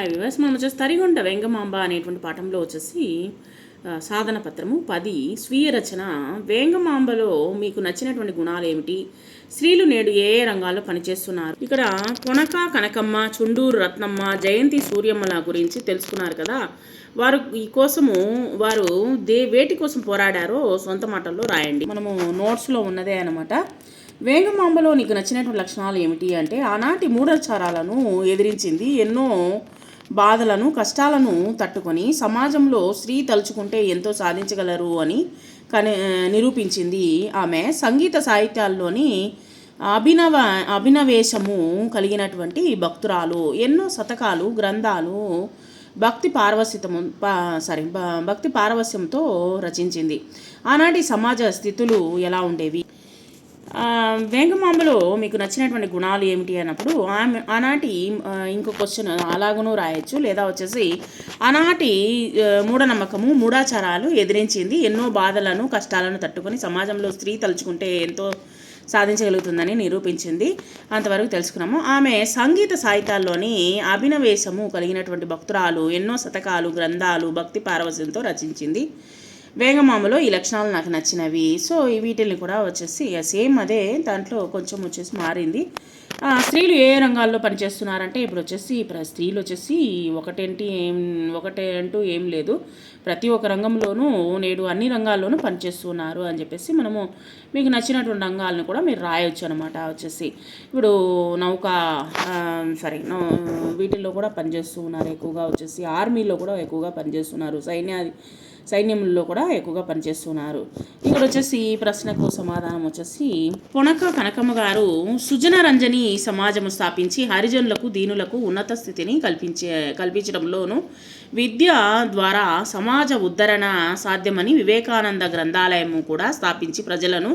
Hi viewers, మనం వచ్చేసి తరిగొండ వేంగమాంబ అనేటువంటి పాఠంలో వచ్చేసి సాధన పత్రము 10 స్వీయ రచన. వేంగమాంబలో మీకు నచ్చినటువంటి గుణాలు ఏమిటి? స్త్రీలు నేడు ఏ ఏ రంగాల్లో పనిచేస్తున్నారు? ఇక్కడ కొనక కనకమ్మ, చుండూరు రత్నమ్మ, జయంతి సూర్యమ్మల గురించి తెలుసుకున్నారు కదా. వారు ఈ కోసము వారు వేటి కోసం పోరాడారో సొంత మాటల్లో రాయండి. మనము నోట్స్లో ఉన్నదే అనమాట. వేంగమాంబలో నీకు నచ్చినటువంటి లక్షణాలు ఏమిటి అంటే, ఆనాటి మూఢాచారాలను ఎదిరించింది, ఎన్నో బాధలను కష్టాలను తట్టుకొని సమాజంలో స్త్రీ తలుచుకుంటే ఎంతో సాధించగలరు అని నిరూపించింది. ఆమె సంగీత సాహిత్యాల్లోని అభినవేశము కలిగినటువంటి భక్తురాలు. ఎన్నో శతకాలు గ్రంథాలు భక్తి పారవస్యంతో రచించింది. ఆనాటి సమాజ స్థితులు ఎలా ఉండేవి? వేంగమాంబలో మీకు నచ్చినటువంటి గుణాలు ఏమిటి అన్నప్పుడు ఆనాటి ఇంకో క్వశ్చన్ అలాగనూ రాయొచ్చు, లేదా వచ్చేసి ఆనాటి మూఢనమ్మకము మూఢాచారాలు ఎదిరించింది, ఎన్నో బాధలను కష్టాలను తట్టుకొని సమాజంలో స్త్రీ తలుచుకుంటే ఎంతో సాధించగలుగుతుందని నిరూపించింది. అంతవరకు తెలుసుకున్నాము. ఆమె సంగీత సాహిత్యాల్లోని అభినవేశము కలిగినటువంటి భక్తురాలు. ఎన్నో శతకాలు గ్రంథాలు భక్తి పారవస్యంతో రచించింది. వేంగమాంబలో ఈ లక్షణాలు నాకు నచ్చినవి. సో వీటిని కూడా వచ్చేసి సేమ్ అదే, దాంట్లో కొంచెం వచ్చేసి మారింది. స్త్రీలు ఏ రంగాల్లో పనిచేస్తున్నారంటే, ఇప్పుడు స్త్రీలు వచ్చేసి ఒకటే అంటూ ఏం లేదు. ప్రతి ఒక్క రంగంలోనూ నేడు అన్ని రంగాల్లోనూ పనిచేస్తున్నారు అని చెప్పేసి మనము మీకు నచ్చినటువంటి రంగాలను కూడా మీరు రాయొచ్చు అనమాట. ఇప్పుడు వీటిల్లో కూడా పనిచేస్తూ ఉన్నారు ఎక్కువగా. ఆర్మీలో కూడా ఎక్కువగా పనిచేస్తున్నారు, సైన్యంలో కూడా ఎక్కువగా పనిచేస్తున్నారు. ఇక్కడ ఈ ప్రశ్నకు సమాధానం పొనక కనకమ్మ గారు సుజనరంజని సమాజము స్థాపించి హరిజనులకు దీనులకు ఉన్నత స్థితిని కల్పించడంలోనూ విద్య ద్వారా సమాజ ఉద్ధరణ సాధ్యమని వివేకానంద గ్రంథాలయము కూడా స్థాపించి ప్రజలను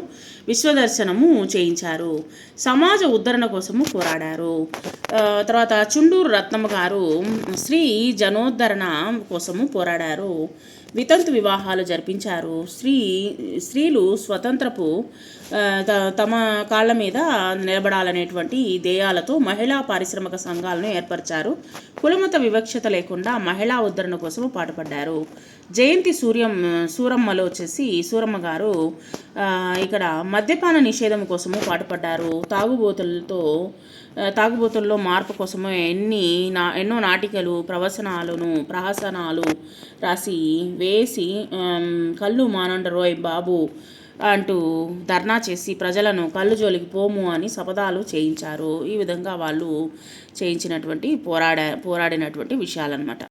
విశ్వదర్శనము చేయించారు. సమాజ ఉద్ధరణ కోసము పోరాడారు. తర్వాత చుండూరు రత్నమ్మ గారు స్త్రీ జనోద్ధరణ కోసము పోరాడారు. వితంతు వివాహాలు జరిపించారు. స్త్రీలు స్వతంత్రపు తమ కాళ్ళ మీద నిలబడాలనేటువంటి ధ్యేయాలతో మహిళా పారిశ్రామిక సంఘాలను ఏర్పరిచారు. కులమత వివక్షత లేకుండా మహిళా ఉద్ధరణ కోసం పాటుపడ్డారు. జయంతి సూరమ్మలో సూరమ్మ గారు ఇక్కడ మద్యపాన నిషేధం కోసము పాటుపడ్డారు. తాగుబోతుల్లో మార్పు కోసము ఎన్నో నాటికలు ప్రహసనాలు రాసి వేసి కళ్ళు మానండరోయ్ బాబు అంటూ ధర్నా చేసి ప్రజలను కళ్ళు జోలికి పోము అని శపథాలు చేయించారు. ఈ విధంగా వాళ్ళు చేయించినటువంటి పోరాడినటువంటి విషయాలన్నమాట.